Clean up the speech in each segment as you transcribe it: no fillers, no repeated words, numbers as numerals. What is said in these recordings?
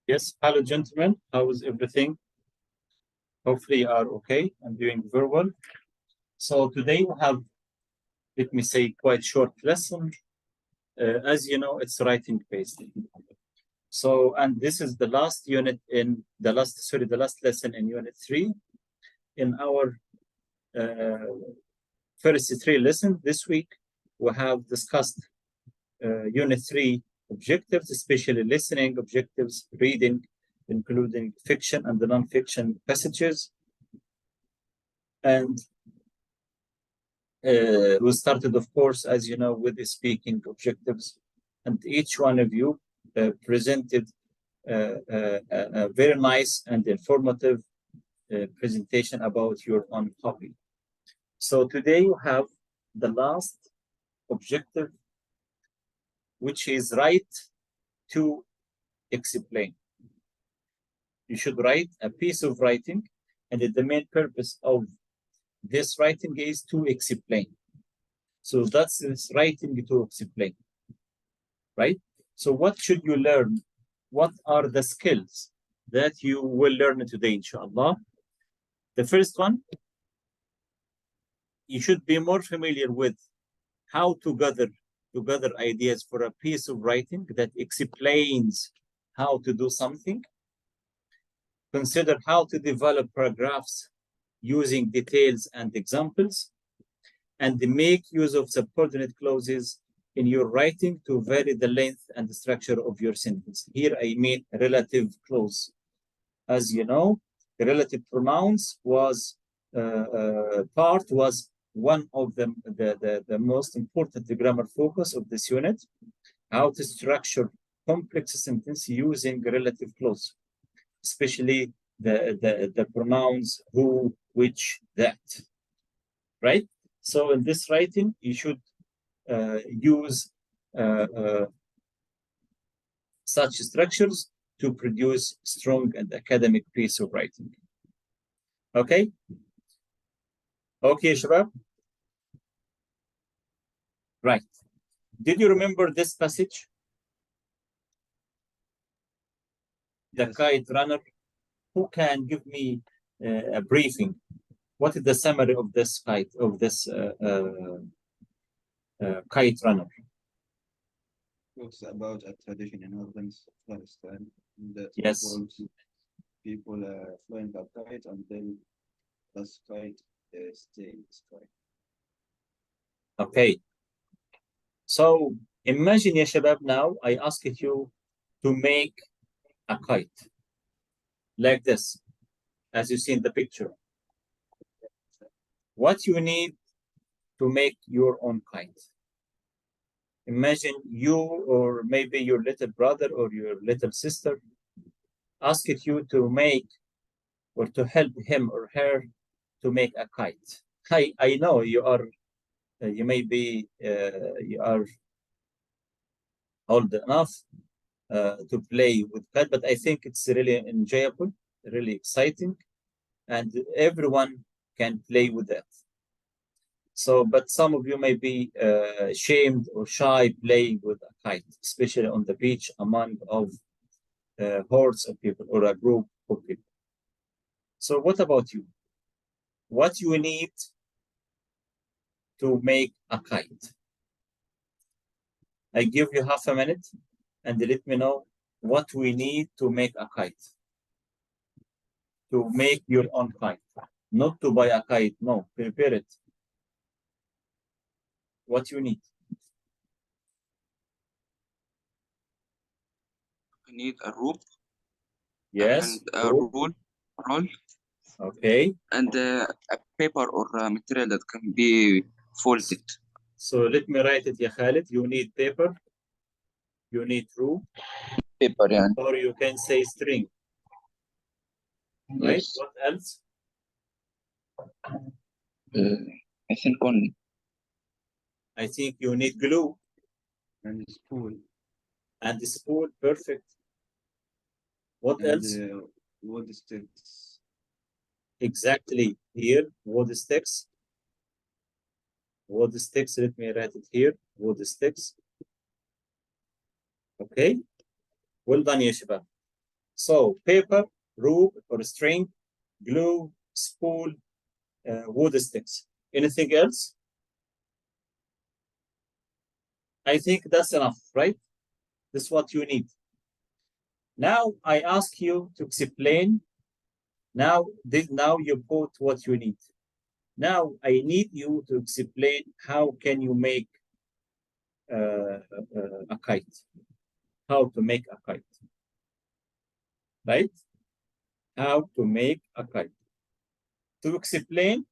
Yes, hello gentlemen, how is everything? Hopefully you are okay. I'm doing very well. So today we have, let me say, quite short lesson. As you know, it's writing based. So, and this is the last unit in the last lesson in unit 3 in our first 3 lessons. This week we have discussed unit 3 objectives, especially listening objectives, reading, including fiction and the non-fiction passages. And we started, of course, as you know, with the speaking objectives, and each one of you presented a very nice and informative presentation about your own hobby. So today you have the last objective, which is write to explain. You should write a piece of writing, and the main purpose of this writing is to explain. So that's this writing to explain, right? So what should you learn? What are the skills that you will learn today, inshallah? The first one, you should be more familiar with how to gather ideas for a piece of writing that explains how to do something. Consider how to develop paragraphs using details and examples, and make use of subordinate clauses in your writing to vary the length and the structure of your sentence. Here I mean relative clause. As you know, the relative pronouns was one of the most important grammar focus of this unit. How to structure complex sentence using relative clause, especially the pronouns who, which, that, right? So in this writing, you should use such structures to produce strong and academic piece of writing. Okay? Okay, Shabab? Right. Did you remember this passage? The kite runner. Who can give me a briefing? What is the summary of this kite runner? Talks about a tradition in northern Afghanistan that Yes. people flying a kite until the kite stay in the sky. Okay. So imagine, ya Shabab, now I asked you to make a kite like this, as you see in the picture. What you need to make your own kite? Imagine you, or maybe your little brother or your little sister, asked you to make or to help him or her to make a kite. I know you are, you may be, you are old enough to play with kite, but I think it's really enjoyable, really exciting, and everyone can play with that. So, but some of you may be ashamed or shy playing with a kite, especially on the beach among hordes of people or a group of people. So what about you? What you need to make a kite? I give you half a minute and let me know what we need to make a kite. To make your own kite. Not to buy a kite, no, prepare it. What you need? I need a rope. Yes. And a roll. Okay. And a paper or a material that can be folded. So let me write it, ya Khalid. You need paper. You need rope. Paper, yeah. Or you can say string. Right? Yes. What else? I think only. I think you need glue. And spool. And the spool, perfect. What and else? Wood sticks. Exactly. Here, wood sticks. Wood sticks, let me write it here. Wood sticks. Okay. Well done, ya Shabab. So paper, rope or string, glue, spool, wood sticks. Anything else? I think that's enough, right? This is what you need. Now I ask you to explain. Now you put what you need. Now I need you to explain how can you make a kite. How to make a kite, right? How to make a kite. To explain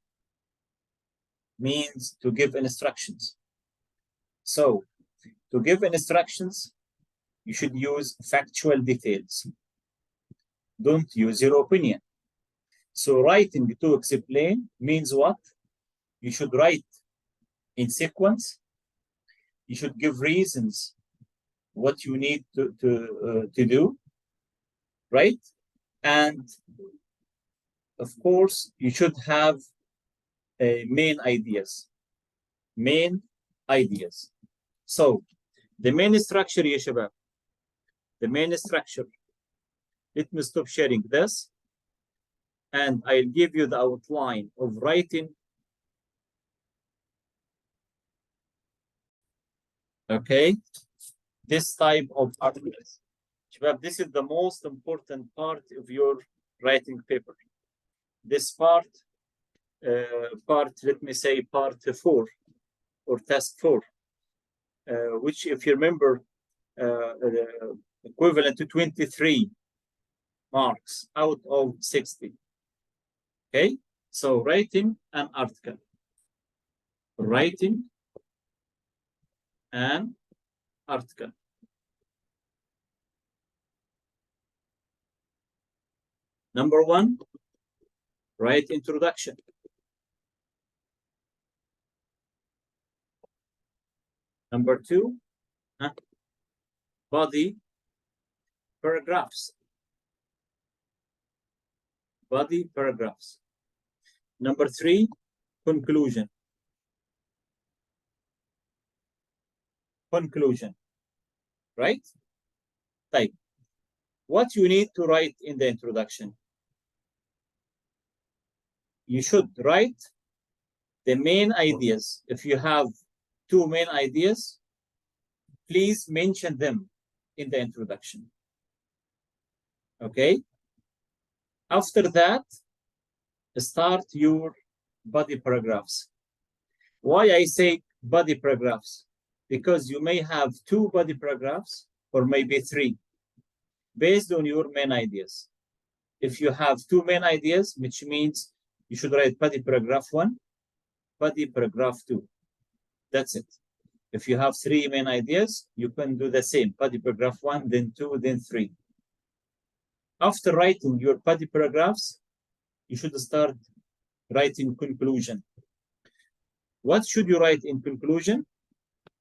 means to give instructions. So to give instructions, you should use factual details. Don't use your opinion. So writing to explain means what? You should write in sequence. You should give reasons what you need to do, right? And of course, you should have main ideas. Main ideas. So the main structure, ya shabab, the main structure. Let me stop sharing this, and I'll give you the outline of writing. Okay, this type of articles. Shabab, this is the most important part of your writing paper. This part, let me say part 4 or task 4, which if you remember, equivalent to 23 marks out of 60. Okay, so writing an article. Writing an article. Number 1, write introduction. Number 2, body paragraphs. Body paragraphs. Number 3, conclusion. Conclusion, right? Type. What you need to write in the introduction? You should write the main ideas. If you have 2 main ideas, please mention them in the introduction. Okay? After that, start your body paragraphs. Why I say body paragraphs? Because you may have 2 body paragraphs or maybe 3 based on your main ideas. If you have 2 main ideas, which means you should write body paragraph 1, body paragraph 2. That's it. If you have 3 main ideas, you can do the same. Body paragraph 1, then 2, then 3. After writing your body paragraphs, you should start writing conclusion. What should you write in conclusion?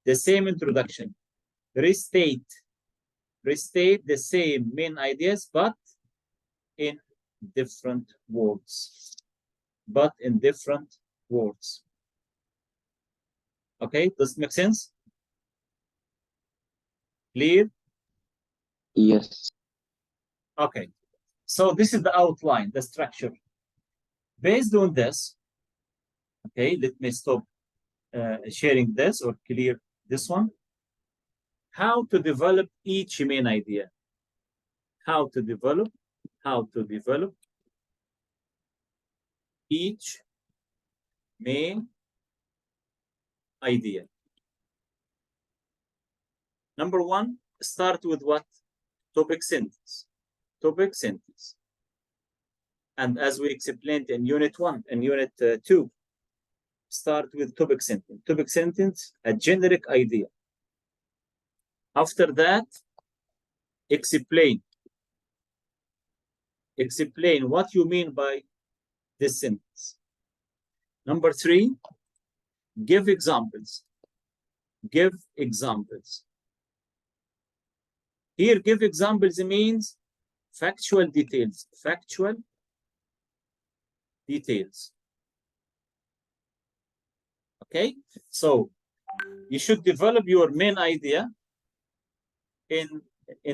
The same introduction. Restate the same main ideas, but in different words. But in different words. Okay, does it make sense? Clear? Yes. Okay, so this is the outline, the structure. Based on this, okay, let me stop sharing this or clear this one. How to develop each main idea. How to develop each main idea. Number 1, start with what? Topic sentence. Topic sentence. And as we explained in unit 1 and unit 2, start with topic sentence. Topic sentence, a generic idea. After that, explain. Explain what you mean by this sentence. Number 3, give examples. Give examples. Here, give examples means factual details. Factual details. Okay, so you should develop your main idea in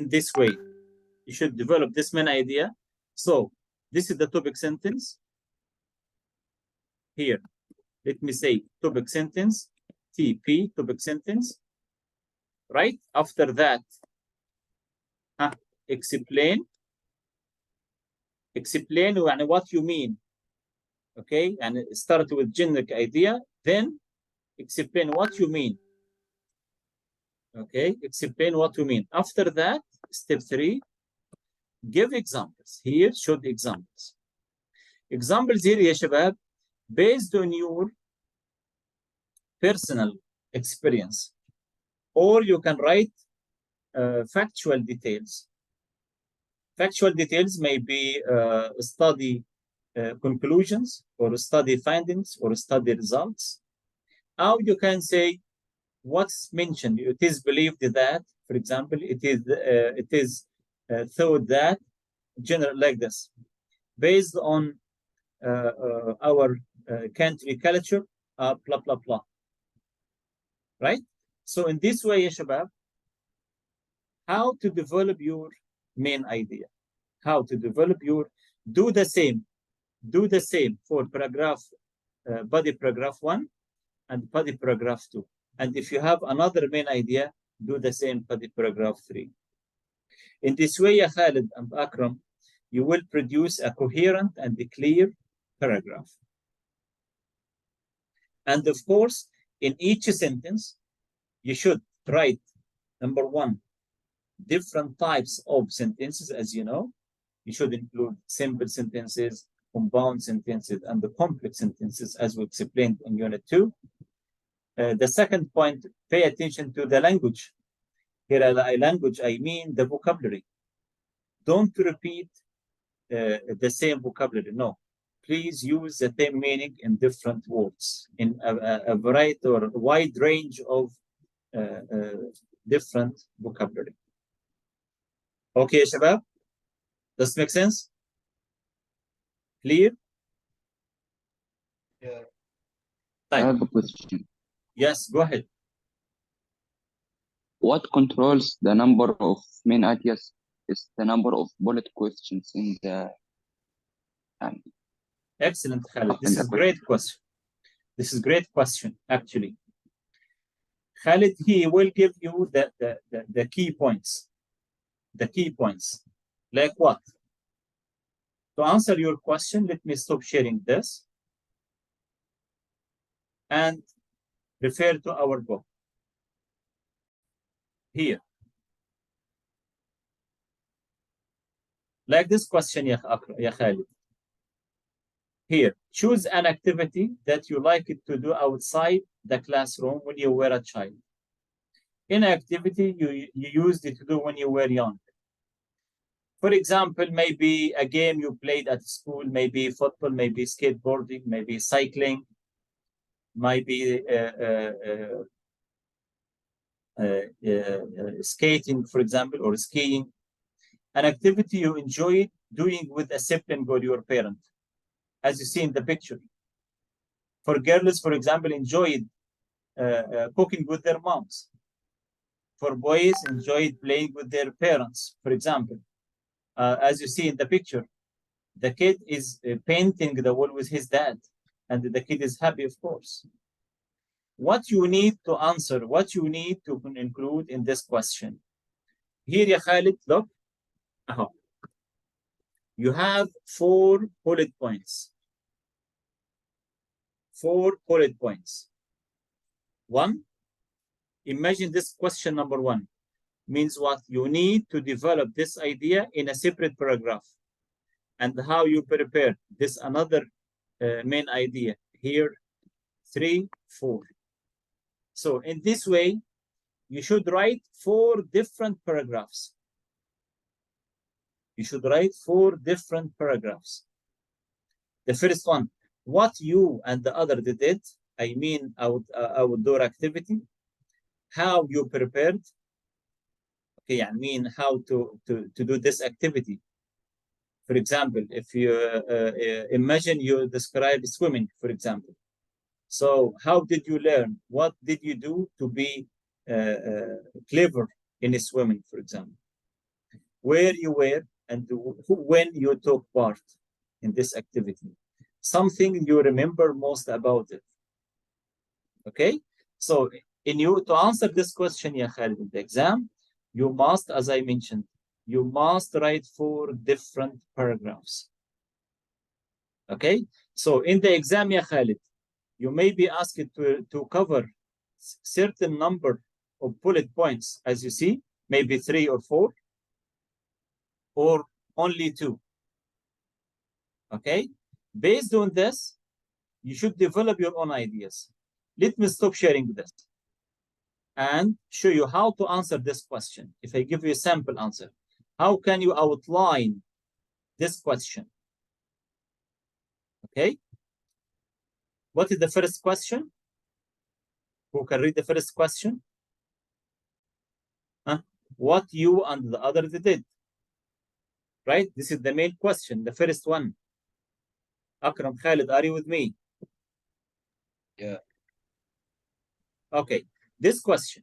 this way. You should develop this main idea. So this is the topic sentence. Here, let me say topic sentence, TP, topic sentence. Right? After that, explain what you mean. Okay, and start with generic idea, then explain what you mean. Okay, explain what you mean. After that, step 3, give examples. Here, show examples. Examples here, يا شباب, based on your personal experience, or you can write factual details. Factual details may be study conclusions, or study findings, or study results. How you can say what's mentioned. It is believed that, for example, it is thought that, general like this, based on our country culture, blah blah blah. Right? So in this way, ya shabab, how to develop your main idea, how to develop your, do the same for paragraph, body paragraph 1 and body paragraph 2. And if you have another main idea, do the same body paragraph 3. In this way, ya Khalid and Akram, you will produce a coherent and a clear paragraph. And of course, in each sentence, you should write, number 1, different types of sentences. As you know, you should include simple sentences, compound sentences, and the complex sentences, as we explained in Unit 2. The second point, pay attention to the language. Here, language, I mean the vocabulary. Don't repeat the same vocabulary. No, please use the same meaning in different words, in a variety or a wide range of different vocabulary. Okay, Shabab? Does it make sense? Clear? Yeah. I have a question. Yes, go ahead. What controls the number of main ideas is the number of bullet questions in the Excellent, Khalid. This is a great question. This is a great question, actually. Khalid, he will give you the key points. The key points. Like what? To answer your question, let me stop sharing this and refer to our book. Here. Like this question, ya Khalid. Here, choose an activity that you like it to do outside the classroom when you were a child. An activity you used it to do when you were young. For example, maybe a game you played at school, maybe football, maybe skateboarding, maybe cycling, maybe skating, for example, or skiing. An activity you enjoyed doing with a sibling or your parent, as you see in the picture. For girls, for example, enjoyed cooking with their moms. For boys, enjoyed playing with their parents, for example. As you see in the picture, the kid is painting the wall with his dad, and the kid is happy, of course. What you need to answer, what you need to include in this question. Here, ya Khalid, look. You have 4 bullet points. 4 bullet points. 1, imagine this question number 1 means what? You need to develop this idea in a separate paragraph. And how you prepare this another main idea. Here, 3, 4. So in this way, you should write 4 different paragraphs. You should write 4 different paragraphs. The first one, what you and the other did, I mean outdoor activity, how you prepared. Okay, I mean how to do this activity. For example, if you imagine you describe swimming, for example. So how did you learn? What did you do to be clever in swimming, for example? where you were and when you took part in this activity. Something you remember most about it. Okay? So to answer this question, Ya Khalid, in the exam, you must, as I mentioned, you must write 4 different paragraphs. Okay? So in the exam, Ya Khalid, you may be asked to cover certain number of bullet points, as you see, maybe 3 or 4, or only 2. Okay? Based on this, you should develop your own ideas. Let me stop sharing this and show you how to answer this question. If I give you a sample answer, how can you outline this question? Okay? What is the first question? Who can read the first question? Huh? What you and the other did. Right? This is the main question, the first one. Akram, Khalid, are you with me? Yeah. Okay, this question.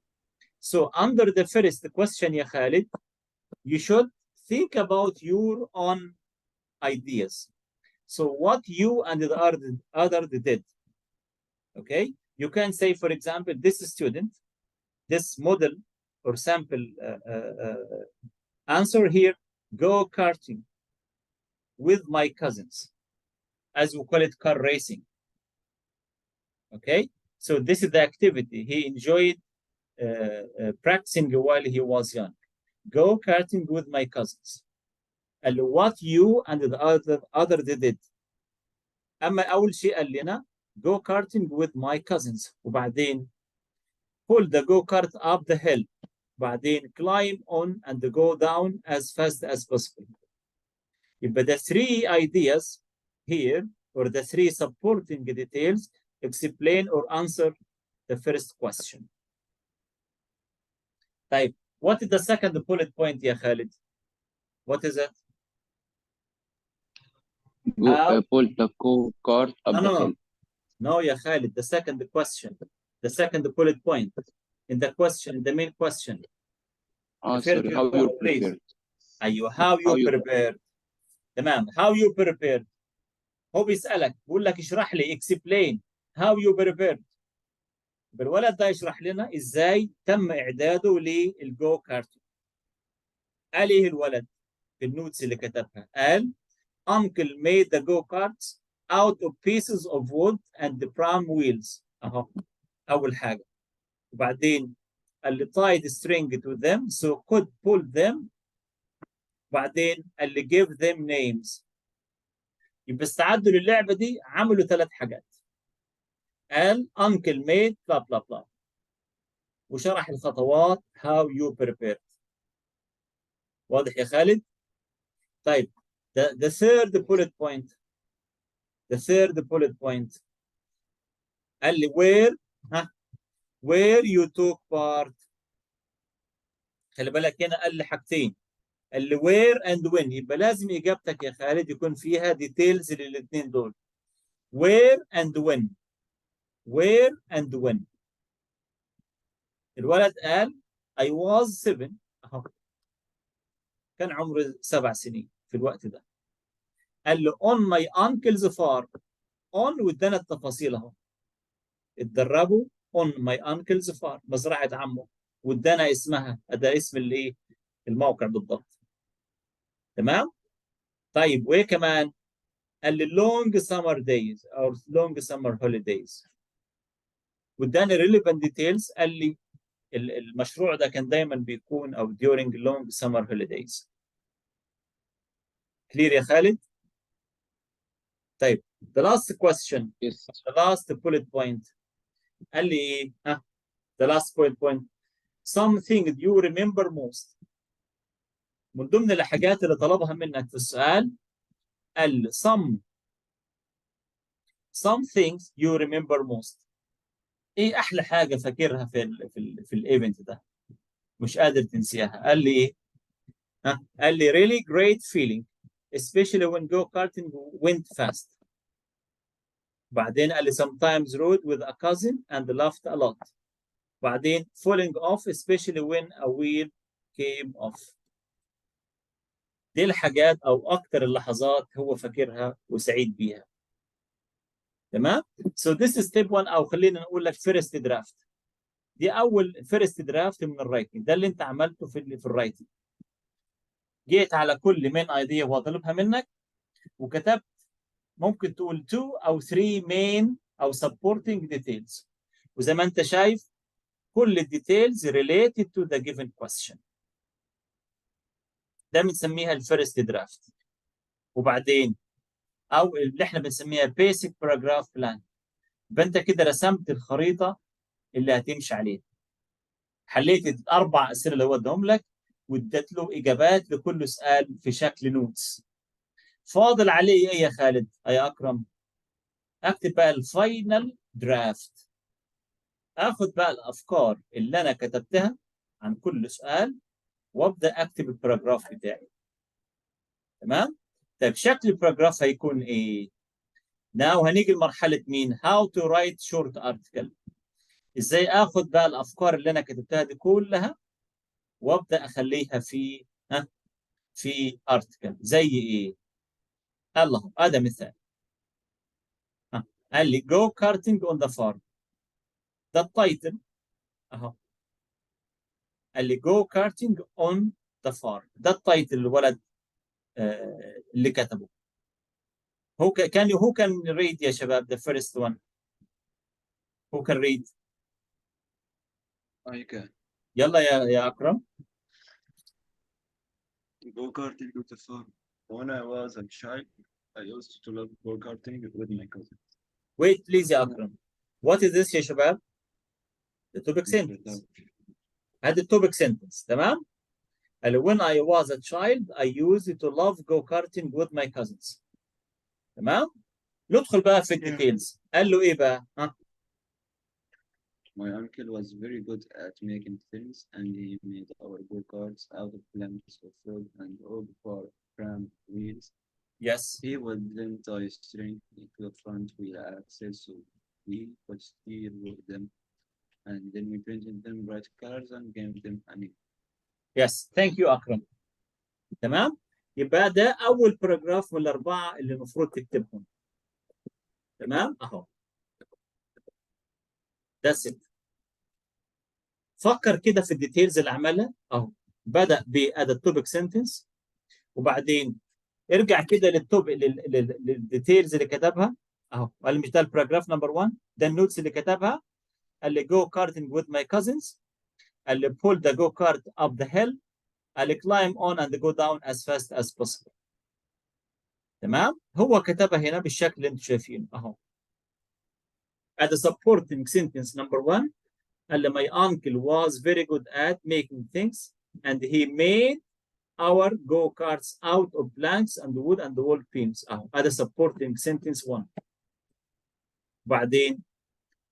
So under the first question, Ya Khalid, you should think about your own ideas. So what you and the other did. Okay, you can say, for example, this student, this model or sample answer here, go karting with my cousins, as we call it, car racing. Okay, so this is the activity he enjoyed practicing while he was young. Go karting with my cousins. قال له what you and the other did. اما اول شيء قال لنا go karting with my cousins وبعدين pull the go kart up the hill بعدين climb on and go down as fast as possible. يبقى the 3 ideas here or the 3 supporting details explain or answer the first question. طيب, what is the second bullet point, Ya Khalid? What is it? Pull the cart up the hill. No, Ya Khalid, the second question. The second bullet point. In the question, the main question. Sorry, how you prepared? أيوه, how you prepared. تمام, how you prepared. هو بيسألك, بيقول لك اشرح لي, explain how you prepared. بالولد ده يشرح لنا ازاي تم اعداده للجو كارت. قال ايه الولد في النوتس اللي كتبها؟ قال Uncle made the go-karts out of pieces of wood and the pram wheels. اهو اول حاجه. وبعدين قال لي tied string to them so could pull them. وبعدين قال لي give them names. يبقى استعدوا للعبه دي, عملوا 3 حاجات. قال Uncle made blah blah blah. وشرح الخطوات how you prepared. واضح يا خالد؟ طيب, the third bullet point. The third bullet point. قال لي where you took part. خلي بالك هنا قال لي حاجتين. قال لي where and when. يبقى لازم اجابتك يا خالد يكون فيها ديتيلز للاثنين دول. where and when. where and when. الولد قال I was 7. اهو كان عمره 7 سنين في الوقت ده. قال له on my uncle's farm. on وادانا التفاصيل اهو. اتدربوا on my uncle's farm, مزرعة عمه. وادانا اسمها, ده اسم الايه؟ الموقع بالضبط. تمام؟ طيب, وايه كمان؟ قال لي long summer days or long summer holidays. واداني relevant details. قال لي المشروع ده كان دايما بيكون او during long summer holidays. clear يا خالد؟ طيب, the last question. Yes. The last bullet point. قال لي ايه؟ the last bullet point. Something you remember most. من ضمن الحاجات اللي طلبها منك في السؤال قال some things you remember most. ايه احلى حاجه فاكرها في الايفنت ده مش قادر تنسيها؟ قال لي ايه؟ قال لي really great feeling especially when go karting went fast. بعدين قال لي sometimes rode with a cousin and laughed a lot. بعدين falling off especially when a wheel came off. دي الحاجات او اكتر اللحظات هو فاكرها وسعيد بيها. تمام؟ So this is step 1، او خلينا نقول لك first draft. دي اول first draft من الرايتنج، ده اللي انت عملته في الرايتنج. جيت على كل main idea هو طالبها منك وكتبت ممكن تقول 2 او 3 main او supporting details، وزي ما انت شايف كل الديتيلز related to the given question. ده بنسميها الفيرست درافت. وبعدين او اللي احنا بنسميها basic paragraph plan. يبقى انت كده رسمت الخريطه اللي هتمشي عليها. حليت الاربع اسئله اللي هو ادهم لك واديت له اجابات لكل سؤال في شكل نوتس. فاضل عليه ايه يا خالد؟ يا اكرم؟ اكتب بقى الفاينل درافت. اخذ بقى الافكار اللي انا كتبتها عن كل سؤال وابدا اكتب الباراجراف بتاعي. تمام؟ طيب شكل الباراجراف هيكون ايه؟ ناو هنيجي لمرحله مين؟ هاو تو رايت شورت ارتكل. ازاي اخذ بقى الافكار اللي انا كتبتها دي كلها وابدا اخليها في ارتكل. زي ايه؟ الله، هذا مثال. قال لي جو كارتنج اون ذا فارم. ده التايتل اهو. قال لي جو كارتنج اون ذا فارم، ده التايتل الولد اللي كتبه. هو كان ريد يا شباب ذا فيرست وان. هو كان ريد. I can يلا يا اكرم. go karting with the farm. When I was a child, I used to love go karting with my cousin. Wait please يا اكرم. What is this يا شباب؟ The topic sentence. هذا التوبيك سنتنس. تمام؟ قال when I was a child I used to love go karting with my cousins. تمام؟ ندخل بقى في الديتيلز. قال له ايه بقى؟ My uncle was very good at making things, and he made our go-karts out of planks of wood and old farm wheels. Yes. He would then tie string to the front wheel axle so we could steer with them, and then we painted them bright colors and gave them a name. Yes. Thank you أكرم. تمام؟ يبقى ده أول باراجراف من الأربعة اللي المفروض تكتبهم. تمام؟ أهو. That's it. فكر كده في الديتيلز اللي عملها أهو. بدأ بأداة توبيك سنتنس، وبعدين ارجع كده للديتيلز اللي كتبها اهو. قال مش ده الباراجراف نمبر 1؟ ده النوتس اللي كتبها. قال لي جو كارتنج with my cousins. قال لي pull the go kart up the hill. قال لي climb on and go down as fast as possible. تمام؟ هو كتبها هنا بالشكل اللي انتم شايفينه اهو. At the supporting sentence number 1 قال لي my uncle was very good at making things and he made our go-karts out of planks and wood and wall beams. اهو هذا supporting sentence 1. بعدين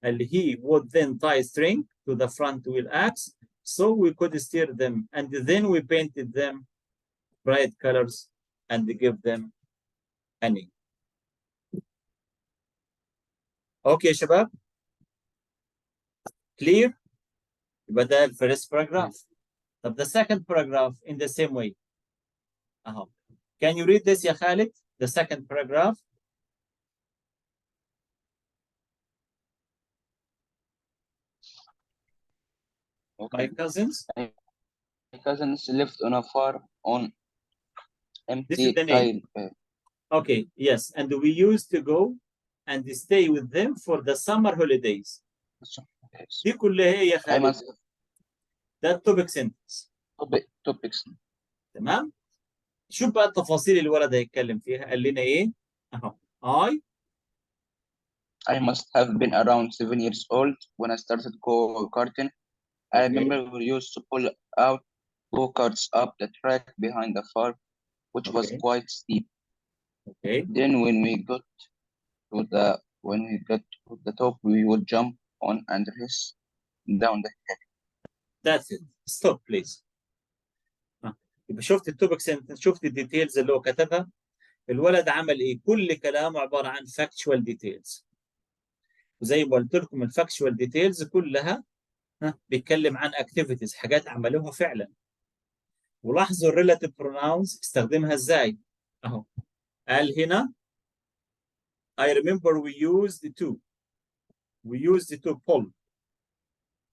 اللي he would then tie string to the front wheel axle so we could steer them and then we painted them bright colors and give them a name. اوكي يا شباب؟ clear؟ يبقى ده الفيرست باراجراف. طب the second paragraph in the same way اهو. Can you read this يا خالد؟ The second paragraph. Okay. My cousins. My cousins lived on a farm on This is empty the name. tile. Okay, yes. And we used to go and stay with them for the summer holidays. دي كلها هي يا I خالد. must ده التوبيك سنتنس. topics. تمام؟ شوف بقى التفاصيل اللي الولد هيتكلم فيها. قال لنا ايه؟ اهو. I must have been around 7 years old when I started go-karting. I remember we used to pull out go-karts up the track behind the farm, which was quite steep. Okay. Then when we got to the top, we would jump on and race down the hill. That's it. Stop please. يبقى شفت التوبيك سنتنس، شفت الديتيلز اللي هو كتبها. الولد عمل ايه؟ كل كلامه عباره عن فاكتشوال ديتيلز. وزي ما قلت لكم الفاكتشوال ديتيلز كلها بيتكلم عن اكتيفيتيز، حاجات عملوها فعلا. ولاحظوا الريلاتيف بروناونز استخدمها ازاي اهو. قال هنا I remember we used to pull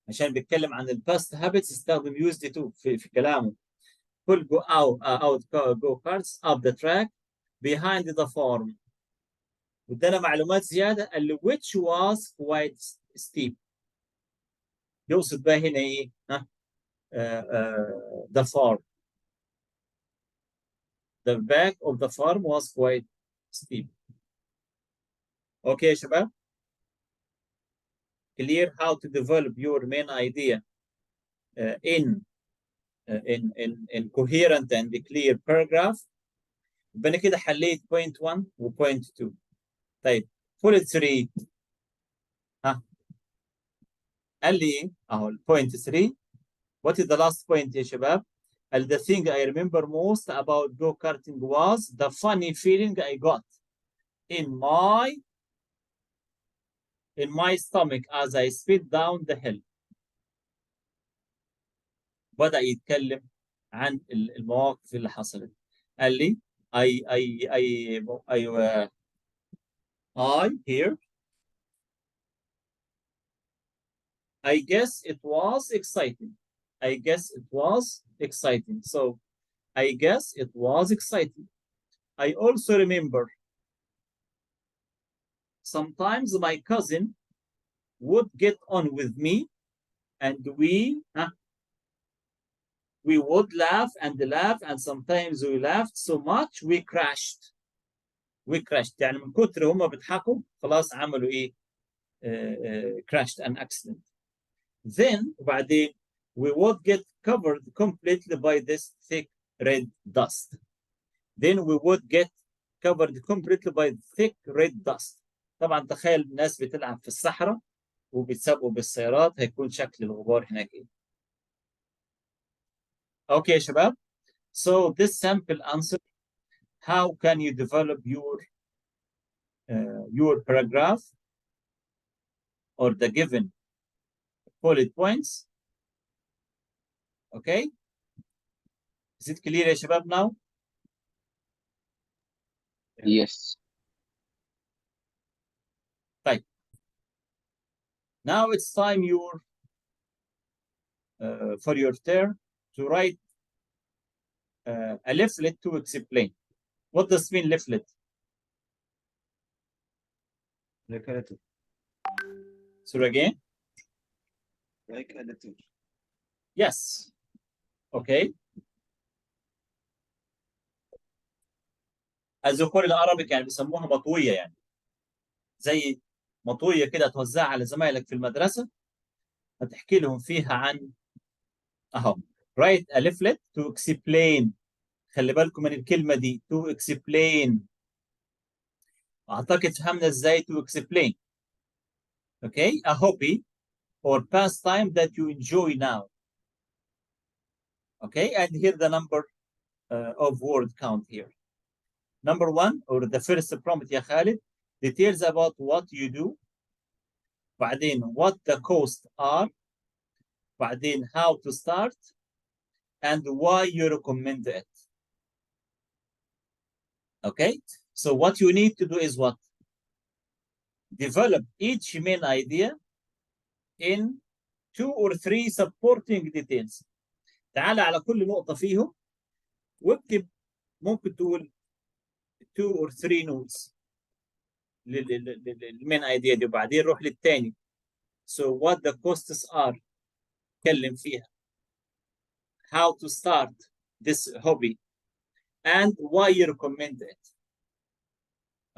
عشان بيتكلم عن الباست هابتس استخدم used to في كلامه. pull go go carts up the track behind the farm. وادانا معلومات زياده قال له which was quite steep. يقصد بقى هنا ايه؟ ها؟ The farm. The back of the farm was quite steep. اوكي يا شباب؟ clear how to develop your main idea in coherent and clear paragraph. يبقى انا كده حليت point 1 و point 2. طيب bullet 3 ها قال لي ايه؟ اهو point 3. What is the last point يا شباب؟ قال the thing I remember most about go-karting was the funny feeling I got in my stomach as I sped down the hill. بدأ يتكلم عن المواقف اللي حصلت. قال لي I here I guess it was exciting. I guess it was exciting. So I guess it was exciting. I also remember sometimes my cousin would get on with me and we would laugh and sometimes we laughed so much we crashed. يعني من كتر هم بيضحكوا خلاص عملوا ايه؟ crashed an accident. Then وبعدين we would get covered completely by this thick red dust. Then we would get covered completely by thick red dust. طبعا تخيل الناس بتلعب في الصحراء وبيتسابقوا بالسيارات هيكون شكل الغبار هناك ايه. اوكي يا شباب. So this sample answer, how can you develop your paragraph or the given bullet points? Okay. Is it clear يا شباب now? Yes. طيب. Now it's time for your turn to write a leaflet to explain. What does mean leaflet? Like a letter. So again? Like a letter. Yes. Okay. الذكور العربي يعني بيسموها مطوية يعني. زي مطوية كده توزعها على زمايلك في المدرسة هتحكي لهم فيها عن اهو write a leaflet to explain. خلي بالكم من الكلمة دي to explain. أعتقد فهمنا إزاي to explain. Okay, a hobby or pastime that you enjoy now. Okay, and here the number of word count here. Number 1 or the first prompt يا خالد, details about what you do. بعدين what the costs are. بعدين how to start and why you recommend it. Okay, so what you need to do is what? Develop each main idea in 2 or 3 supporting details. تعال على كل نقطة فيهم واكتب ممكن تقول 2 or 3 notes للمين idea دي وبعدين روح للتاني. So what the costs are اتكلم فيها. How to start this hobby and why you recommend it.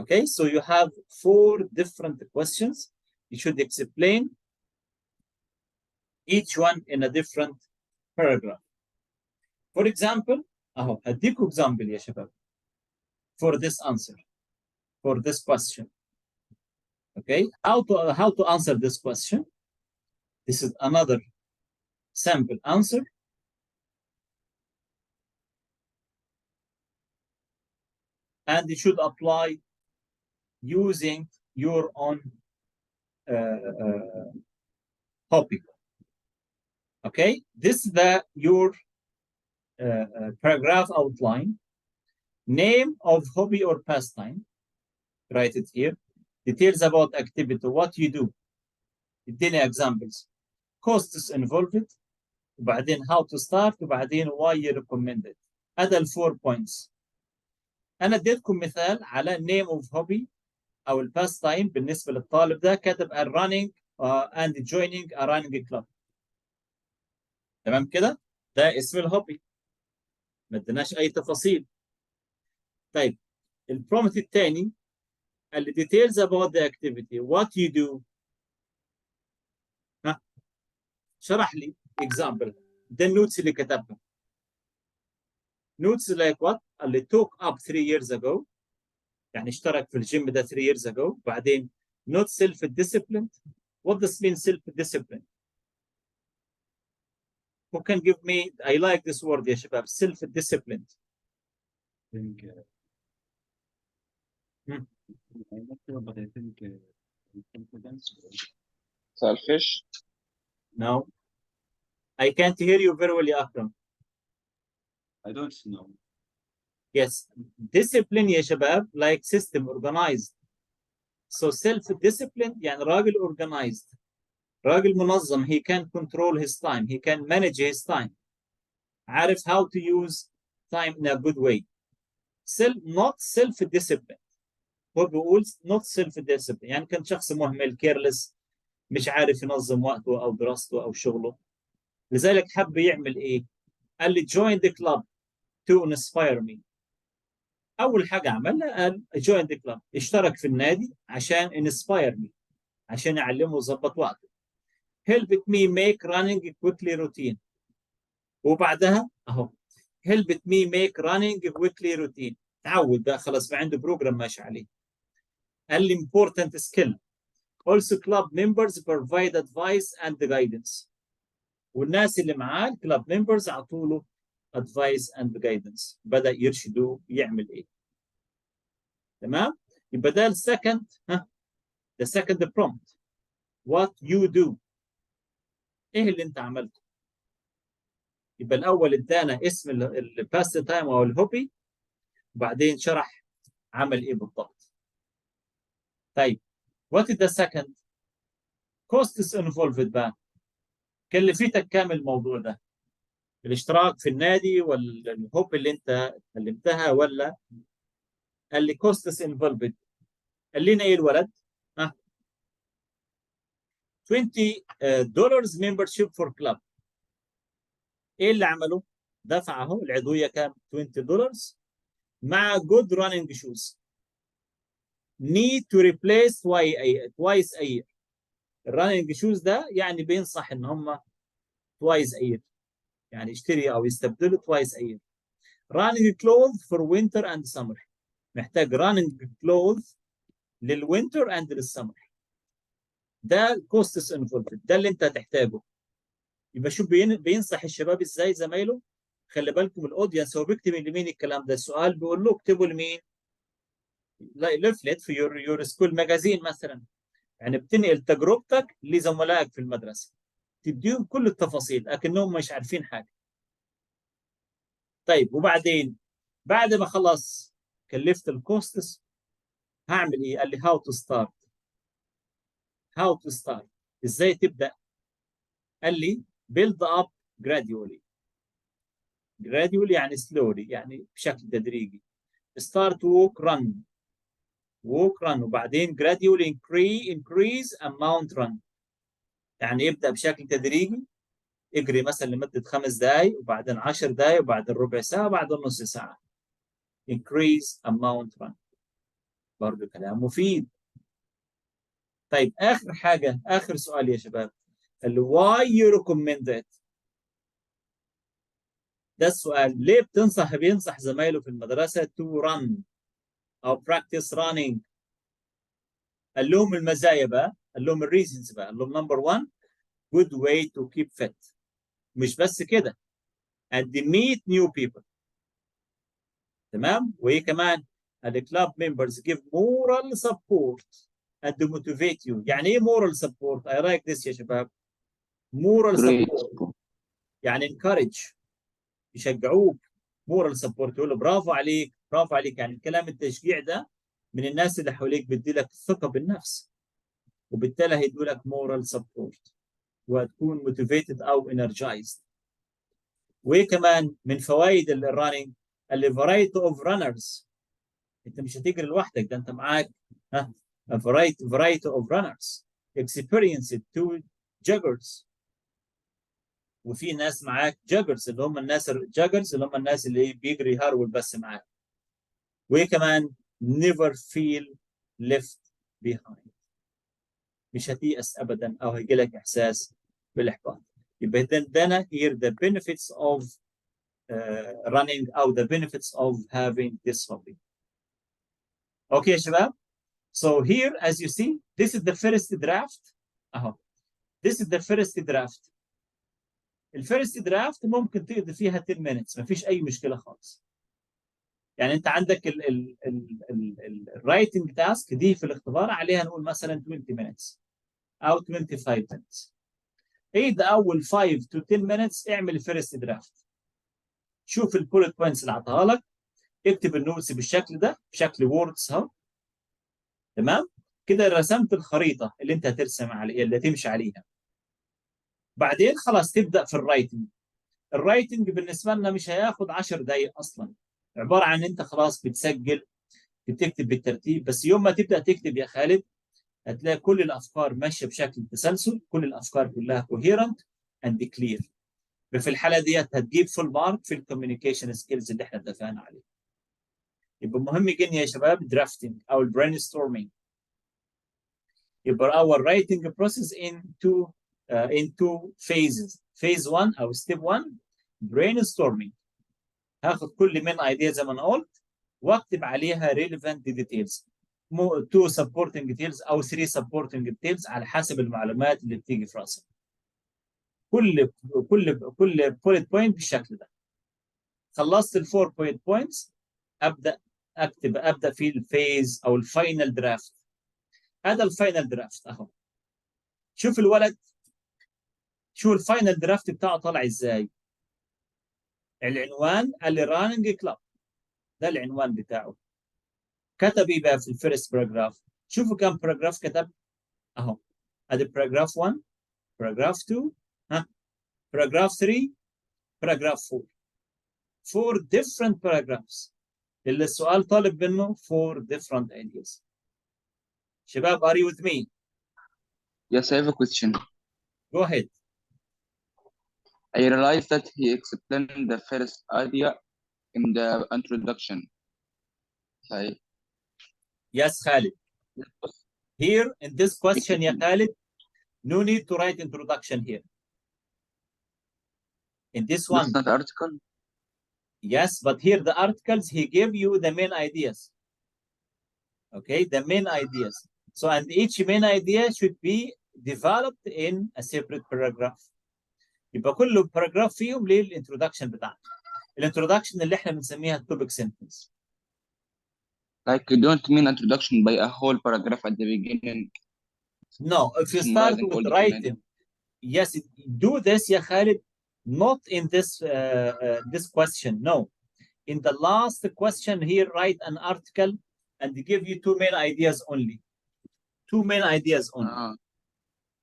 Okay, so you have 4 different questions. You should explain each one in a different paragraph. For example, اهو هديكم example يا شباب for this answer, for this question. Okay, how to answer this question. This is another sample answer. And you should apply using your own hobby. Okay, this is your paragraph outline, name of hobby or pastime, write it here, details about activity, what you do, اديني examples, costs involved, وبعدين how to start, وبعدين why you recommend it. هذا الفور points. أنا اديتكم مثال على name of hobby أو الباستايم بالنسبة للطالب ده كاتب running and joining a running club. تمام كده؟ ده اسم الهوبي. ما اديناش أي تفاصيل. طيب البرومت الثاني قال لي details about the activity, what you do. ها شرح لي example. ده النوتس اللي كتبها. Notes like what? قال لي took up 3 years ago. يعني اشترك في الجيم ده 3 years ago. بعدين not self-disciplined. What does mean self-disciplined? Who can give me, I like this word يا شباب, self-disciplined. think Hmm. I'm not sure, but I think confidence. selfish, No. I can't hear you very well يا أكرم. I don't know. Yes. Discipline يا شباب like system organized. So self-disciplined يعني راجل organized. راجل منظم. He can control his time. He can manage his time. عارف how to use time in a good way. Not self-disciplined. هو بيقول not self-disciplined. يعني كان شخص مهمل careless مش عارف ينظم وقته أو دراسته أو شغله. لذلك حب يعمل إيه؟ قال لي join the club to inspire me. أول حاجة عملها قال join the club. اشترك في النادي عشان inspire me. عشان يعلمه يظبط وقته. helped me make running quickly routine. وبعدها أهو helped me make running quickly routine. تعود بقى خلاص بقى عنده بروجرام ماشي عليه. قال لي important skill. Also club members provide advice and guidance. والناس اللي معاه الكلاب ممبرز اعطوا له advice and guidance. بدأ يرشدوه يعمل ايه. تمام؟ يبقى ده السكند the second prompt. What you do. ايه اللي انت عملته؟ يبقى الاول ادانا اسم الباست تايم او الهوبي وبعدين شرح عمل ايه بالضبط. طيب what is the second? costs involved بقى. كلفتك كام الموضوع ده؟ الاشتراك في النادي ولا الهوب اللي انت اتكلمتها ولا قال لي costs involved. قال لنا ايه الولد؟ $20 membership for club. ايه اللي عمله؟ دفع اهو العضويه كام؟ $20 مع good running shoes. need to replace twice a year. الراننج شوز ده يعني بينصح ان هم twice a year. يعني يشتري او يستبدلوا twice a year. running clothes for winter and summer. محتاج running clothes للوينتر and للسمر. ده costs involved. ده اللي انت هتحتاجه. يبقى شوف بينصح الشباب ازاي زمايله. خلي بالكم الاودينس هو بيكتب لمين الكلام ده. السؤال بيقول له اكتبوا لمين؟ ليفلت في يور سكول ماجازين مثلا. يعني بتنقل تجربتك لزملائك في المدرسه. تديهم كل التفاصيل لكنهم مش عارفين حاجه. طيب وبعدين بعد ما خلاص كلفت الكوستس هعمل ايه؟ قال لي هاو تو ستارت. هاو تو ستارت ازاي تبدا؟ قال لي build up gradually. gradually يعني slowly يعني بشكل تدريجي. start walk run. walk run وبعدين gradually increase amount run. يعني يبدأ بشكل تدريجي. اجري مثلا لمدة 5 دقائق وبعدين 10 دقائق وبعدين ربع ساعة وبعدين نص ساعة. increase amount run. برضه كلام مفيد. طيب آخر حاجة آخر سؤال يا شباب. اللي why you recommend it. ده السؤال. ليه بينصح زمايله في المدرسة to run أو practice running. قال لهم المزايا بقى. قال لهم الريزنز بقى. قال لهم نمبر 1 good way to keep fit. مش بس كده and meet new people. تمام. وايه كمان؟ and the club members give moral support and motivate you. يعني ايه moral support؟ I like this يا شباب. moral support يعني encourage يشجعوك، مورال سبورت، يقول له برافو عليك برافو عليك. يعني الكلام التشجيع ده من الناس اللي حواليك بيدي لك الثقه بالنفس، وبالتالي هيدوا لك مورال سبورت وهتكون موتيفيتد او انرجايزد. وكمان من فوائد الرننج اللي فرايتي اوف رانرز، انت مش هتجري لوحدك، ده انت معاك فرايتي اوف رانرز experienced two joggers، وفي ناس معاك جاجرز اللي هم الناس الجاجرز اللي هم الناس اللي بيجري هارول بس معاك. وكمان never feel left behind، مش هتيأس ابدا او هيجي لك احساس بالاحباط. يبقى ده here the benefits of running او the benefits of having this hobby. اوكي يا شباب. So here as you see this is the first draft اهو. This is the first draft. الفيرست درافت ممكن تقضي فيها 10 minutes، ما فيش اي مشكله خالص. يعني انت عندك الرايتنج تاسك دي في الاختبار عليها نقول مثلا 20 minutes او 25 minutes. ايه ده اول 5 to 10 minutes اعمل الفيرست درافت، شوف البولت بوينتس اللي اعطاها لك، اكتب النوتس بالشكل ده بشكل ووردز اهو. تمام كده رسمت الخريطه اللي انت هترسم عليها اللي تمشي عليها. بعدين خلاص تبدا في الرايتنج. الرايتنج بالنسبه لنا مش هياخد 10 دقائق اصلا، عباره عن انت خلاص بتسجل بتكتب بالترتيب. بس يوم ما تبدا تكتب يا خالد هتلاقي كل الافكار ماشيه بشكل تسلسل، كل الافكار كلها coherent and clear. ففي الحاله ديت هتجيب فول مارك في الكوميونيكيشن سكيلز اللي احنا اتفقنا عليه. يبقى مهم جدا يا شباب درافتنج او البرين ستورمينج. يبقى our writing process in two phases. phase 1 او step 1 brainstorming. هاخد كل من ايديا زي ما انا قلت واكتب عليها relevant details، 2 supporting details او 3 supporting details على حسب المعلومات اللي بتيجي في راسك. كل bullet point بالشكل ده. خلصت ال4 bullet points ابدا في الفيز او الفاينل درافت. هذا الفاينل درافت اهو. شوف الولد، شو الفاينل درافت بتاعه طلع ازاي. العنوان اللي راننج كلاب، ده العنوان بتاعه. كتب ايه بقى في الفيرست باراجراف؟ شوفوا كم باراجراف كتب اهو. ادي باراجراف 1، باراجراف 2، باراجراف 3، باراجراف 4. 4 different paragraphs اللي السؤال طالب منه 4 different ideas. شباب are you with me? Yes, I have a question. Go ahead. I realized that he explained the first idea in the introduction. Like, Yes, Khalid. Here in this question, ya Khalid, no need to write introduction here. In this one. That's not article? Yes, but here the articles, he gave you the main ideas. Okay, the main ideas. So, and each main idea should be developed in a separate paragraph. يبقى كل paragraph فيهم ليه الانترودكشن بتاعته. الانترودكشن اللي احنا بنسميها التوبيك سنتنس. Like you don't mean introduction by a whole paragraph at the beginning. No, if you start with writing, yes, do this, ya Khalid, not in this question. No, in the last question here, write an article and give you 2 main ideas only. 2 main ideas only.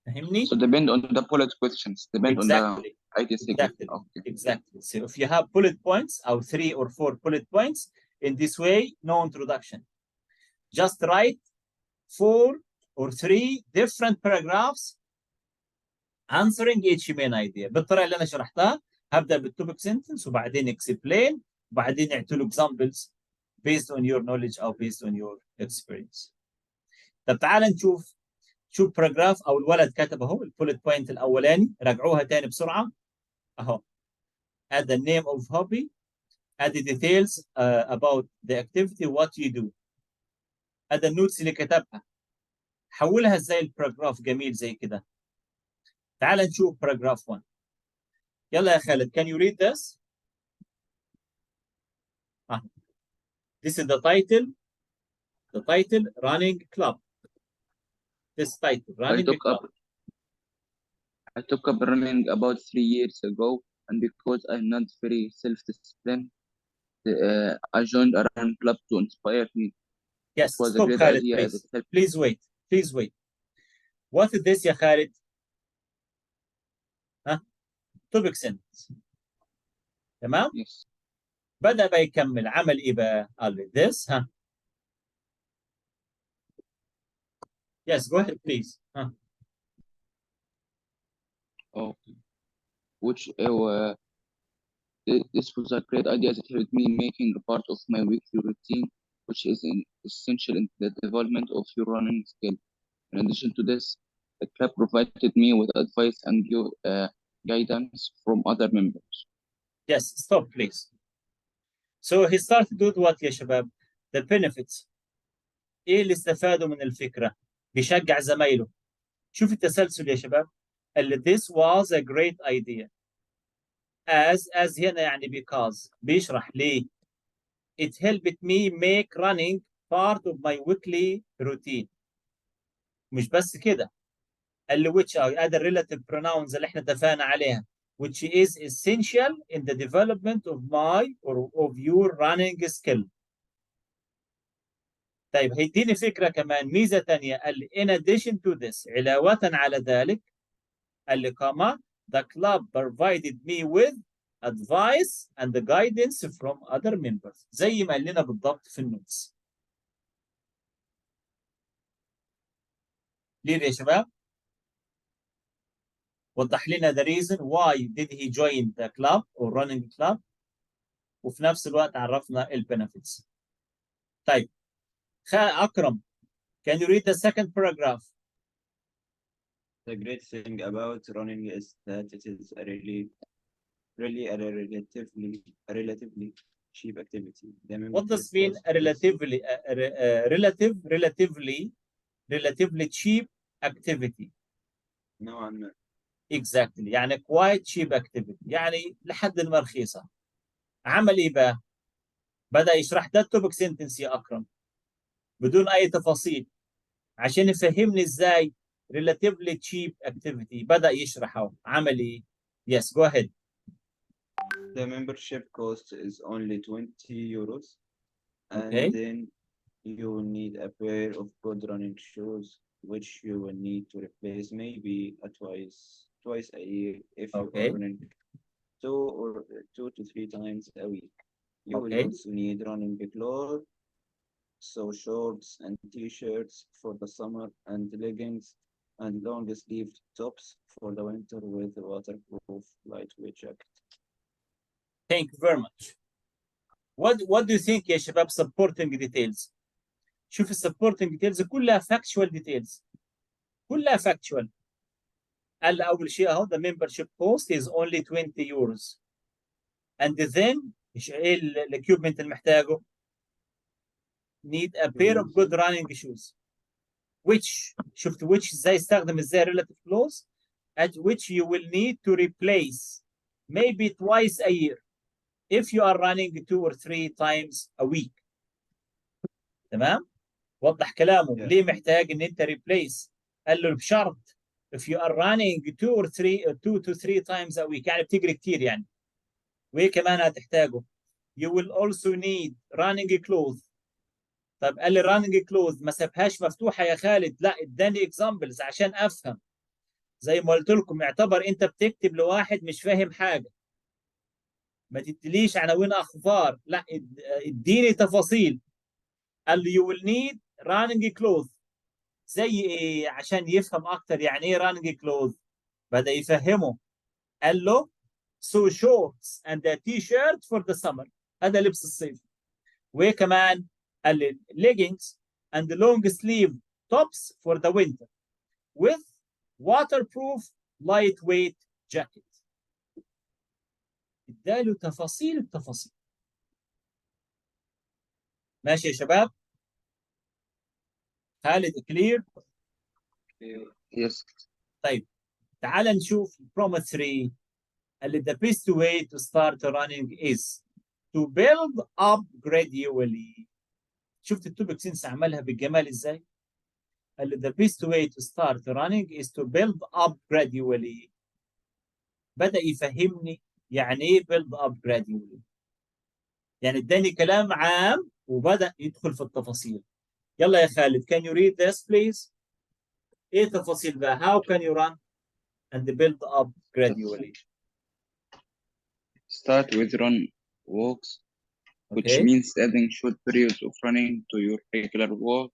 فهمني? So depend on the bullet questions. Depend exactly. on the IT segment. Exactly. Okay. Exactly. So if you have bullet points or 3 or 4 bullet points, in this way, no introduction. Just write 4 or 3 different paragraphs answering each main idea. بالطريقه اللي انا شرحتها هبدا بالتوبيك سنتنس وبعدين explain وبعدين اعطي له examples based on your knowledge او based on your experience. طب تعال نشوف. شوف باراجراف او الولد كتب اهو البوليت بوينت الاولاني، راجعوها تاني بسرعه اهو. add the name of hobby, add the details about the activity what you do. add النوتس اللي كتبها. حولها ازاي الباراجراف جميل زي كده. تعال نشوف باراجراف 1. يلا يا خالد can you read this? This is the title. The title running club. This title running club. I took up running about 3 years ago and because I'm not very self-disciplined, I joined a running club to inspire me. Yes, It was a stop great Khalid, idea please. that helped. Please wait. Please wait. What is this يا خالد؟ ها؟ topic sentence. تمام؟ Yes. بدأ بقى يكمل عمل إيه بقى؟ قال لي this ها؟ Yes, go ahead please. ها؟ Okay. Which this was a great idea that helped me making a part of my weekly routine, which is essential in the development of your running skill. In addition to this, the club provided me with advice and guidance from other members. Yes, stop please. So he started with what يا شباب؟ The benefits. إيه اللي استفادوا من الفكرة؟ بيشجع زمايله. شوف التسلسل يا شباب. قال لي this was a great idea. As هنا يعني because بيشرح ليه. It helped me make running part of my weekly routine. مش بس كده. قال لي which are other relative pronouns اللي احنا اتفقنا عليها. Which is essential in the development of my or of your running skill. طيب هيديني فكرة كمان ميزة تانية. قال لي in addition to this علاوة على ذلك قال لي كما the club provided me with advice and the guidance from other members زي ما قال لنا بالضبط في النوتس. ليه يا شباب؟ وضح لنا the reason why did he join the club or running club وفي نفس الوقت عرفنا البنفيتس. طيب أكرم can you read the second paragraph? The great thing about running is that it is a really a relatively cheap activity. What does mean relatively relatively cheap activity? نوعا ما. Exactly يعني quite cheap activity يعني لحد ما رخيصة. عمل ايه بقى؟ بدأ يشرح ده التوبك سنتنس يا أكرم بدون أي تفاصيل عشان يفهمني ازاي relatively cheap activity. بدأ يشرحه. عمل ايه؟ Yes, go ahead. The membership cost is only 20 euros. Okay. And then you will need a pair of good running shoes, which you will need to replace maybe twice a year if you Okay. are running 2 to 3 times a week. You will Okay. also need running clothes, so shorts and t-shirts for the summer and leggings and long sleeved tops for the winter with a waterproof lightweight jacket. Thank you very much. What do you think يا شباب supporting details؟ شوف supporting details كلها factual details. كلها factual. قال أول شيء أهو the membership cost is only 20 euros. And then إيه الإكيوبمنت اللي محتاجه؟ need a pair of good running shoes. Which شفت which ازاي استخدم ازاي relative clause at which you will need to replace maybe twice a year if you are running 2 or 3 times a week. تمام؟ وضح كلامه Yeah. ليه محتاج ان انت replace. قال له بشرط if you are running 2 to 3 times a week يعني بتجري كتير يعني. وايه كمان هتحتاجه؟ you will also need running clothes. طب قال لي running clothes ما سابهاش مفتوحه يا خالد. لا اداني examples عشان افهم. زي ما قلت لكم يعتبر انت بتكتب لواحد مش فاهم حاجه. ما تديليش عناوين اخبار. لا اديني تفاصيل. قال لي you will need running clothes. زي ايه عشان يفهم اكتر يعني ايه running clothes. بدأ يفهمه. قال له so shorts and a t-shirt for the summer. هذا لبس الصيف. وكمان قال لي leggings and long sleeve tops for the winter with waterproof lightweight jacket. اداله تفاصيل التفاصيل. ماشي يا شباب؟ خالد كلير؟ Yes. طيب تعال نشوف promo 3. قال لي the best way to start running is to build up gradually. شفت التوبك سينس عملها بالجمال ازاي؟ قال لي the best way to start running is to build up gradually. بدأ يفهمني يعني ايه build up gradually؟ يعني اداني كلام عام وبدأ يدخل في التفاصيل. يلا يا خالد can you read this please؟ ايه تفاصيل بقى؟ how can you run and build up gradually؟ Start with run walks, which okay means adding short periods of running to your regular walk,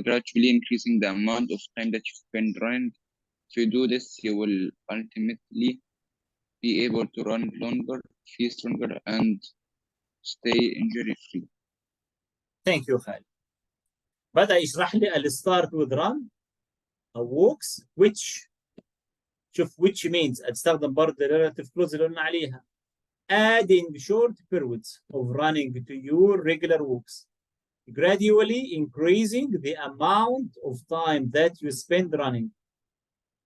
gradually increasing the amount of time that you spend running. If you do this, you will ultimately be able to run longer, feel stronger, and stay injury free. thank you خالد. بدأ يشرح لي ال start with run أو walks which شوف which means استخدم برضه relative clause اللي قلنا عليها adding short periods of running to your regular walks gradually increasing the amount of time that you spend running.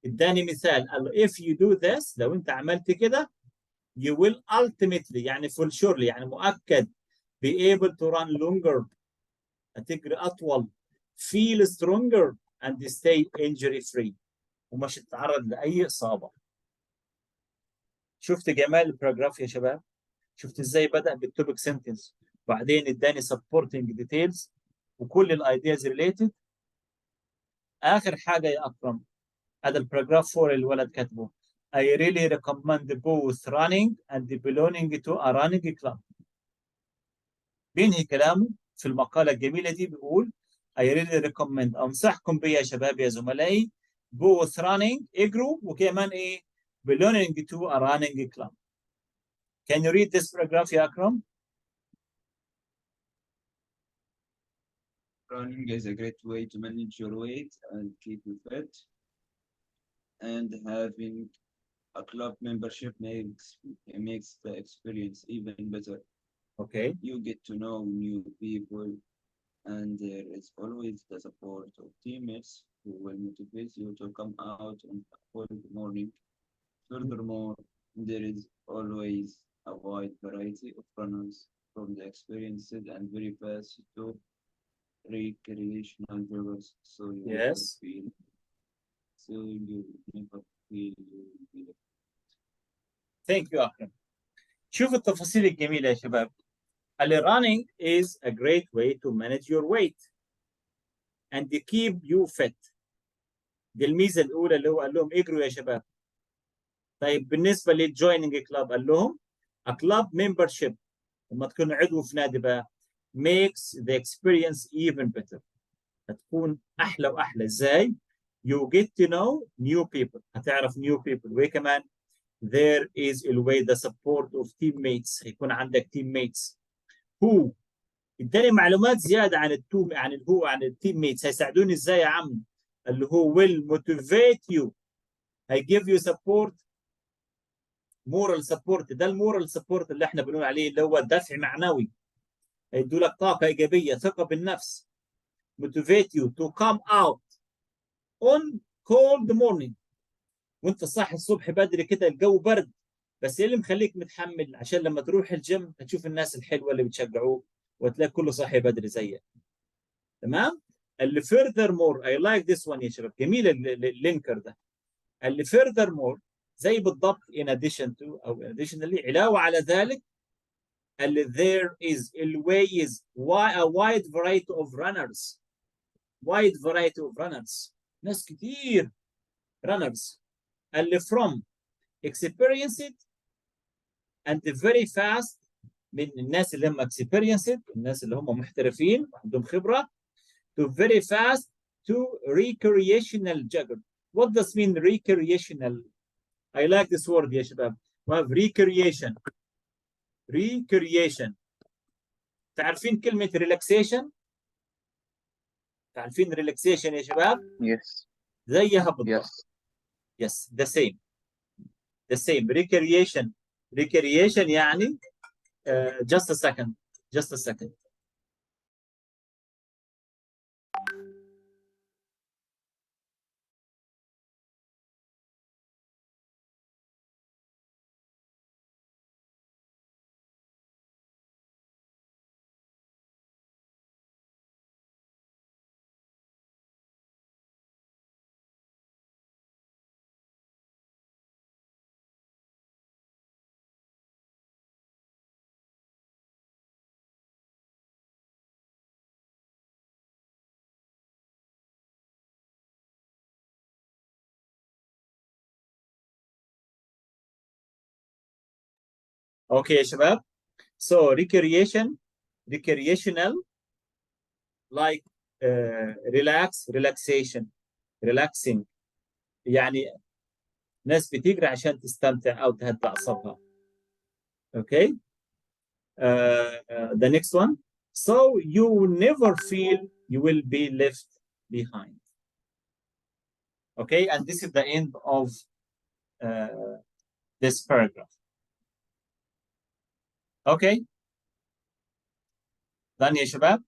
اداني مثال قال له if you do this لو انت عملت كده you will ultimately يعني for surely يعني مؤكد be able to run longer هتجري اطول feel stronger and stay injury free ومش تتعرض لاي اصابه. شفت جمال الباراجراف يا شباب؟ شفت ازاي بدأ بالتوبيك سنتنس وبعدين اداني supporting details وكل الايدياز ريليتد. اخر حاجه يا اكرم هذا الباراجراف 4 اللي الولد كاتبه I really recommend both running and belonging to a running club. بينهي كلامه في المقالة الجميلة دي بيقول I really recommend أنصحكم بيه يا شباب يا زملائي both running اجروا وكمان إيه belonging to a running club. Can you read this paragraph يا أكرم؟ Running is a great way to manage your weight and keep you fit. And having a club membership makes the experience even better. Okay. You get to know new people, and there is always the support of teammates who will motivate you to come out on a cold morning. Furthermore, there is always a wide variety of runners, from the experienced and very fast to recreational drivers, Yes. so you never feel you will be left. Thank you أكرم. شوف التفاصيل الجميلة يا شباب. running is a great way to manage your weight and keep you fit. دي الميزة الأولى اللي هو قال لهم اجروا يا شباب. طيب بالنسبة للجويننج كلاب قال لهم a club membership لما تكون عضو في نادي بقى makes the experience even better. هتكون أحلى وأحلى إزاي؟ You get to know new people. هتعرف new people وإيه كمان؟ There is always the support of teammates. هيكون عندك teammates who اداني معلومات زيادة عن الهو عن التيم هيساعدوني ازاي يا عم؟ اللي هو will motivate you. هي give you support moral support. ده المورال سبورت اللي احنا بنقول عليه اللي هو دفع معنوي. هيدوا لك طاقة إيجابية ثقة بالنفس. motivate you to come out on cold morning. وانت صاحي الصبح بدري كده الجو برد بس ايه اللي مخليك متحمل؟ عشان لما تروح الجيم هتشوف الناس الحلوة اللي بتشجعوك وتلاقي كله صاحي بدري زيك. تمام؟ اللي furthermore I like this one يا شباب جميل اللينكر ده. اللي furthermore زي بالضبط in addition to او additionally علاوه على ذلك اللي there is always a wide variety of runners. wide variety of runners ناس كتير runners اللي from experienced and very fast من الناس اللي هم experienced الناس اللي هم محترفين وعندهم خبره to very fast to recreational jogger. What does mean recreational? I like this word يا شباب. We have recreation. Recreation. تعرفين كلمة relaxation؟ تعرفين relaxation يا شباب؟ Yes. زيها بالضبط. Yes. Yes, the same. The same. Recreation. Recreation يعني just a second. Just a second. Okay يا شباب. So recreational like relaxing يعني ناس بتجري عشان تستمتع أو تهدى أعصابها. Okay. The next one. So you never feel you will be left behind. Okay, and this is the end of this paragraph. Okay. Done يا شباب.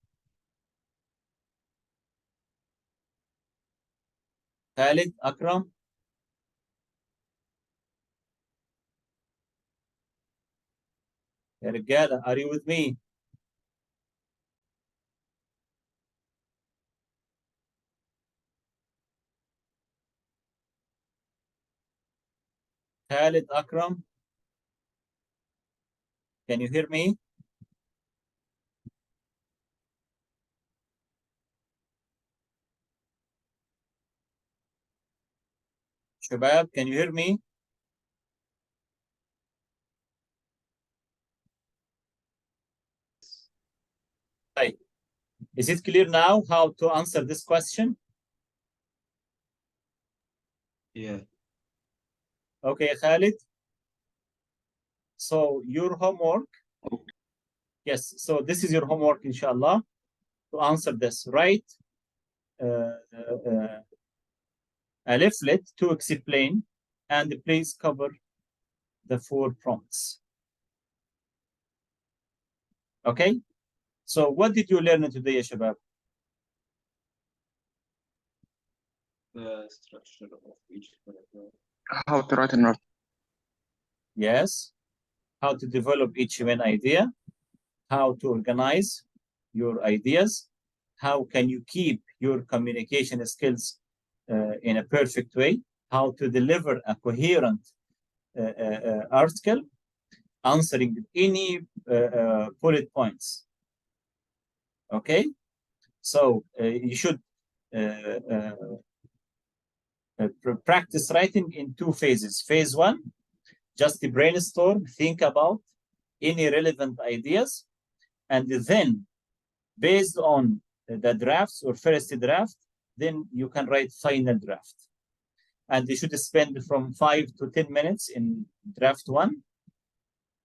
خالد أكرم. يا رجالة, are you with me? Khalid Akram, can you hear me? Shabab, can you hear me? Right. Is it clear now how to answer this question? Yeah. Okay, Khalid. So your homework. Okay. Yes, so this is your homework, inshallah, to answer this. Write a leaflet to explain, and please cover the 4 prompts. Okay? So what did you learn today, ya Shabab? The structure of each paragraph. How to write a note. Yes. How to develop each main idea, how to organize your ideas, how can you keep your communication skills in a perfect way, how to deliver a coherent article, answering any bullet points. Okay, so you should practice writing in 2 phases. Phase 1, just brainstorm, think about any relevant ideas, and then based on the drafts or first draft, then you can write final draft. And you should spend from 5 to 10 minutes in draft 1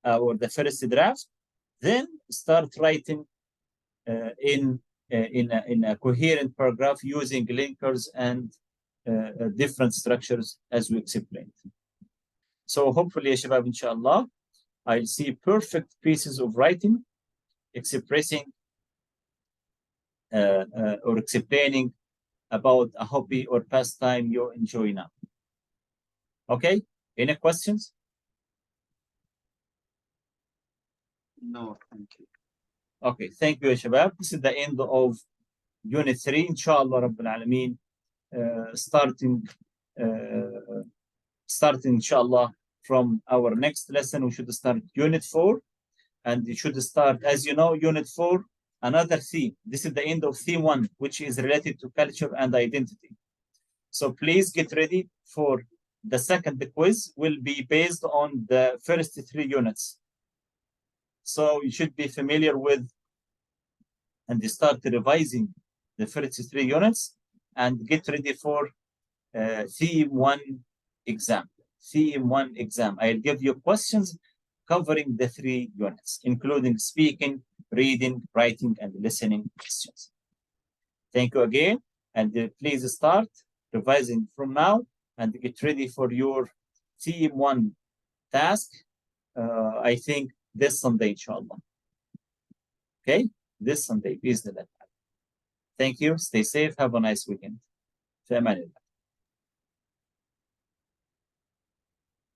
or the first draft. Then start writing in a coherent paragraph using linkers and different structures as we explained. So hopefully, ya shabab, inshallah, I'll see perfect pieces of writing expressing or explaining about a hobby or pastime you enjoy now. Okay, any questions? No, thank you. Okay, thank you, Shabab. This is the end of Unit 3, inshallah, Rabbil Alameen. Starting, inshallah, from our next lesson, we should start Unit 4. And you should start, as you know, Unit 4, another theme. This is the end of Theme 1, which is related to culture and identity. So please get ready for the second quiz, will be based on the first 3 units. So you should be familiar with and start revising the first 3 units and get ready for Theme 1 exam. Theme 1 exam. I'll give you questions covering the 3 units, including speaking, reading, writing, and listening questions. Thank you again, and please start revising from now and get ready for your Theme 1 task. I think this Sunday, inshallah. Okay, this Sunday, bismillah. Thank you. Stay safe. Have a nice weekend. في أمان الله.